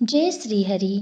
जय श्री हरि।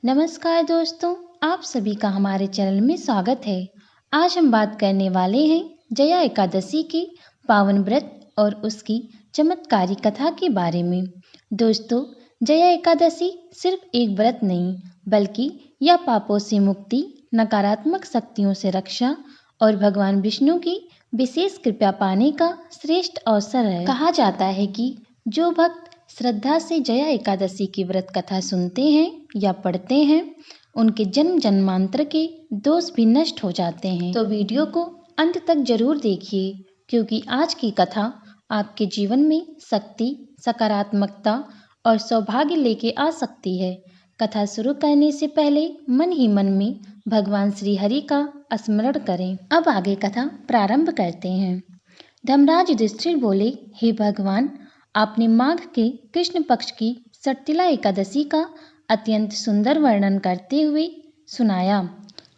नमस्कार दोस्तों, आप सभी का हमारे चैनल में स्वागत है। आज हम बात करने वाले हैं जया एकादशी के पावन व्रत और उसकी चमत्कारी कथा के बारे में। दोस्तों, जया एकादशी सिर्फ एक व्रत नहीं, बल्कि यह पापों से मुक्ति, नकारात्मक शक्तियों से रक्षा और भगवान विष्णु की विशेष कृपा पाने का श्रेष्ठ अवसर है। कहा जाता है कि जो भक्त श्रद्धा से जया एकादशी की व्रत कथा सुनते हैं या पढ़ते हैं, उनके जन्म जन्मांतर के दोष भी नष्ट हो जाते हैं। तो वीडियो को अंत तक जरूर देखिए, क्योंकि आज की कथा आपके जीवन में शक्ति, सकारात्मकता और सौभाग्य लेके आ सकती है। कथा शुरू करने से पहले मन ही मन में भगवान श्री हरि का स्मरण करें। अब आगे कथा प्रारंभ करते हैं। धर्मराज युधिष्ठिर बोले, हे भगवान, आपने माघ के कृष्ण पक्ष की सट्टिला एकादशी का अत्यंत सुंदर वर्णन करते हुए सुनाया।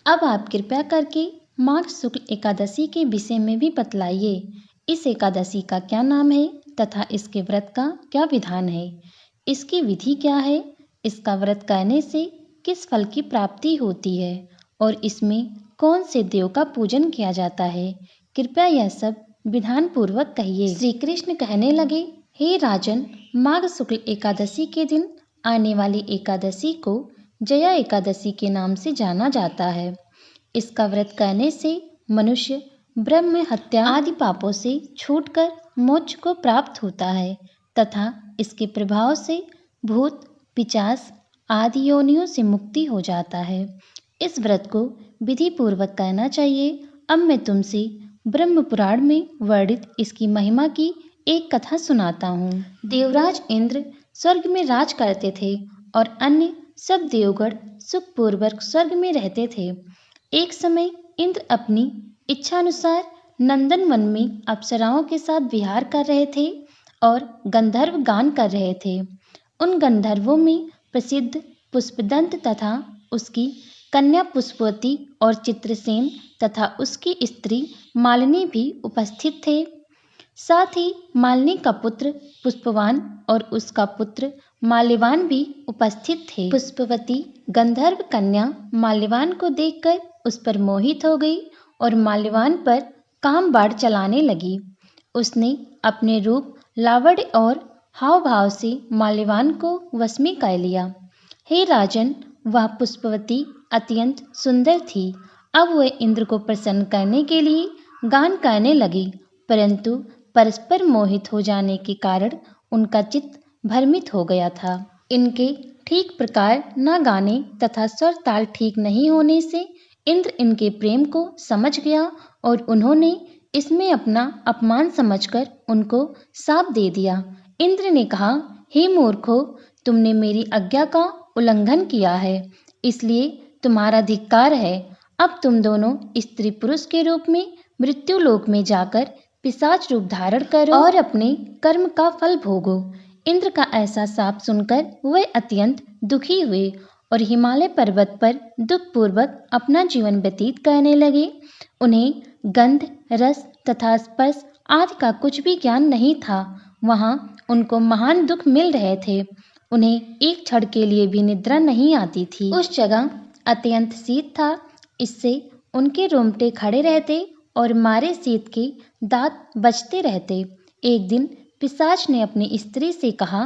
अब आप कृपया करके माघ शुक्ल एकादशी के विषय में भी बतलाइए। इस एकादशी का क्या नाम है तथा इसके व्रत का क्या विधान है? इसकी विधि क्या है? इसका व्रत करने से किस फल की प्राप्ति होती है और इसमें कौन से देव का पूजन किया जाता है? कृपया यह सब विधान पूर्वक कहिए। श्री कृष्ण कहने लगे, हे राजन, माघ शुक्ल एकादशी के दिन आने वाली एकादशी को जया एकादशी के नाम से जाना जाता है। इसका व्रत करने से मनुष्य ब्रह्म हत्या आदि पापों से छूटकर मोक्ष को प्राप्त होता है तथा इसके प्रभाव से भूत, पिशाच आदि योनियों से मुक्ति हो जाता है। इस व्रत को विधि पूर्वक करना चाहिए। अब मैं तुमसे ब्रह्म पुराण में वर्णित इसकी महिमा की एक कथा सुनाता हूँ। देवराज इंद्र स्वर्ग में राज करते थे और अन्य सब देवगण सुखपूर्वक स्वर्ग में रहते थे। एक समय इंद्र अपनी इच्छानुसार नंदन वन में अप्सराओं के साथ विहार कर रहे थे और गंधर्व गान कर रहे थे। उन गंधर्वों में प्रसिद्ध पुष्पदंत तथा उसकी कन्या पुष्पवती और चित्रसेन तथा उसकी स्त्री मालिनी भी उपस्थित थे। साथ ही मालिनी का पुत्र पुष्पवान और उसका पुत्र माल्यवान भी उपस्थित थे। पुष्पवती गंधर्व कन्या माल्यवान को देखकर उस पर मोहित हो गई और माल्यवान पर काम बाण चलाने लगी। उसने अपने रूप, लावण्य और हाव भाव से माल्यवान को वश में कर लिया। हे राजन, वह पुष्पवती अत्यंत सुंदर थी। अब वह इंद्र को प्रसन्न करने के लिए गान करने लगी, परंतु परस्पर मोहित हो जाने के कारण उनका चित्त भ्रमित हो गया था। इनके ठीक प्रकार न गाने तथा स्वर ताल ठीक नहीं होने से इंद्र इनके प्रेम को समझ गया और उन्होंने इसमें अपना अपमान समझकर उनको शाप दे दिया। इंद्र ने कहा, हे मूर्खों, तुमने मेरी आज्ञा का उल्लंघन किया है, इसलिए तुम्हारा धिक्कार है। अब तुम दोनों स्त्री पुरुष के रूप में मृत्यु लोक में जाकर पिशाच रूप धारण करो और अपने कर्म का फल भोगो। इंद्र का ऐसा शाप सुनकर वह अत्यंत दुखी हुए और हिमालय पर्वत पर दुखपूर्वक अपना जीवन व्यतीत करने लगे। उन्हें गंध, रस तथा स्पर्श आदि का कुछ भी ज्ञान नहीं था। वहाँ उनको महान दुख मिल रहे थे। उन्हें एक क्षण के लिए भी निद्रा नहीं आती थी। उस जगह अत्यंत शीत था, इससे उनके रोंगटे खड़े रहते और मारे शीत के दांत बजते रहते। एक दिन पिशाच ने अपनी स्त्री से कहा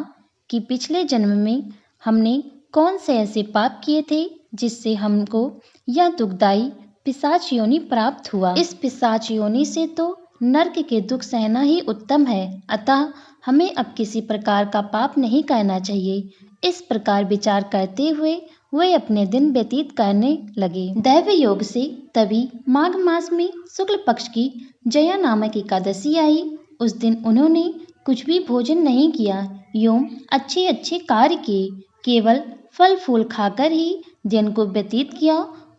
कि पिछले जन्म में हमने कौन से ऐसे पाप किए थे जिससे हमको यह दुखदायी पिशाच योनि प्राप्त हुआ। इस पिशाच योनि से तो नरक के दुख सहना ही उत्तम है, अतः हमें अब किसी प्रकार का पाप नहीं करना चाहिए। इस प्रकार विचार करते हुए वे अपने दिन व्यतीत करने लगे। दैव योग से तभी माघ मास में शुक्ल पक्ष की जया नामक एकादशी आई। उस दिन उन्होंने कुछ भी भोजन नहीं किया, यूं अच्छे अच्छे कार्य किए, केवल फल फूल खाकर ही दिन को व्यतीत किया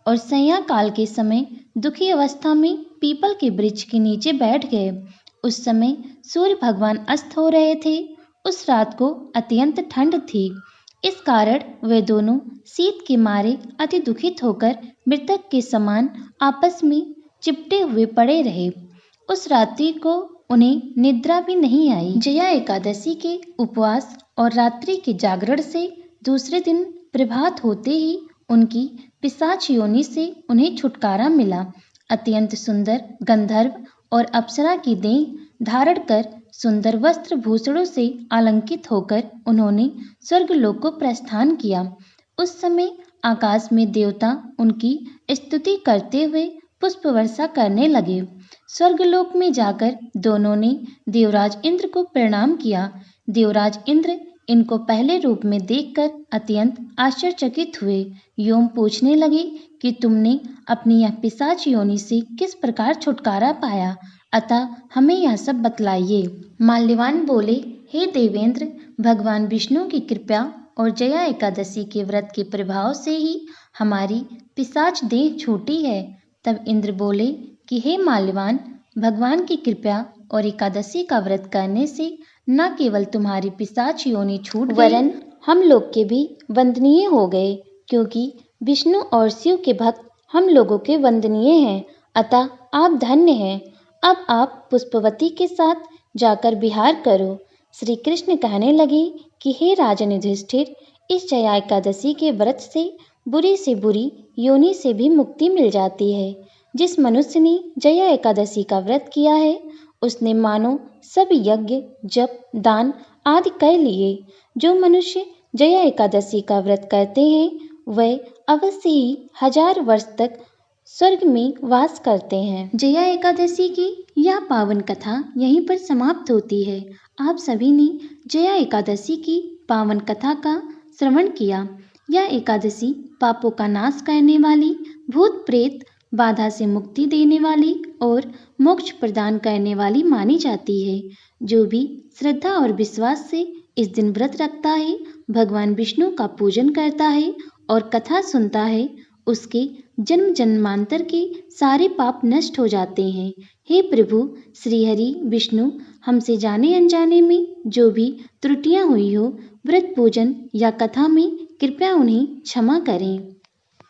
और संध्या काल के समय दुखी अवस्था में पीपल के वृक्ष के नीचे बैठ गए। उस समय सूर्य भगवान अस्त हो रहे थे। उस रात को अत्यंत ठंड थी, इस कारण वे दोनों शीत के मारे अति दुखित होकर मृतक के समान आपस में चिपटे हुए पड़े रहे। उस रात्रि को उन्हें निद्रा भी नहीं आई। जया एकादशी के उपवास और रात्रि के जागरण से दूसरे दिन प्रभात होते ही उनकी पिशाच योनि से उन्हें छुटकारा मिला। अत्यंत सुंदर गंधर्व और अप्सरा की देह धारण कर सुंदर वस्त्र भूषणों से अलंकित होकर उन्होंने स्वर्गलोक को प्रस्थान किया। उस समय आकाश में देवता उनकी स्तुति करते हुए पुष्प वर्षा करने लगे। स्वर्गलोक में जाकर दोनों ने देवराज इंद्र को प्रणाम किया। देवराज इंद्र इनको पहले रूप में देखकर अत्यंत आश्चर्यचकित हुए। योम पूछने लगे कि तुमने अपनी यह पिशाच योनि से किस प्रकार छुटकारा पाया, अतः हमें यह सब बतलाइए। माल्यवान बोले, हे देवेंद्र, भगवान विष्णु की कृपा और जया एकादशी के व्रत के प्रभाव से ही हमारी पिशाच देह छूटी है। तब इंद्र बोले कि हे माल्यवान, भगवान की कृपा और एकादशी का व्रत करने से न केवल तुम्हारी पिशाच योनि छूट गई, वरन हम लोग के भी वंदनीय हो गए, क्योंकि विष्णु और शिव के भक्त हम लोगों के वंदनीय हैं, अतः आप धन्य हैं। अब आप पुष्पवती के साथ जाकर विहार करो। श्री कृष्ण कहने लगे कि हे राजन युधिष्ठिर, इस जया एकादशी के व्रत से बुरी योनि से भी मुक्ति मिल जाती है। जिस मनुष्य ने जया एकादशी का व्रत किया है, उसने मानो सब यज्ञ, जप, दान आदि कर लिए। जो मनुष्य जया एकादशी का व्रत करते हैं, वह अवश्य ही 1000 वर्ष तक स्वर्ग में वास करते हैं। जया एकादशी की यह पावन कथा यहीं पर समाप्त होती है। आप सभी ने जया एकादशी की पावन कथा का श्रवण किया। यह एकादशी पापों का नाश करने वाली, भूत प्रेत बाधा से मुक्ति देने वाली और मोक्ष प्रदान करने वाली मानी जाती है। जो भी श्रद्धा और विश्वास से इस दिन व्रत रखता है, भगवान विष्णु का पूजन करता है और कथा सुनता है, उसके जन्म जन्मांतर के सारे पाप नष्ट हो जाते हैं। हे प्रभु श्री हरि विष्णु, हमसे जाने अनजाने में जो भी त्रुटियां हुई हो व्रत पूजन या कथा में, कृपया उन्हें क्षमा करें।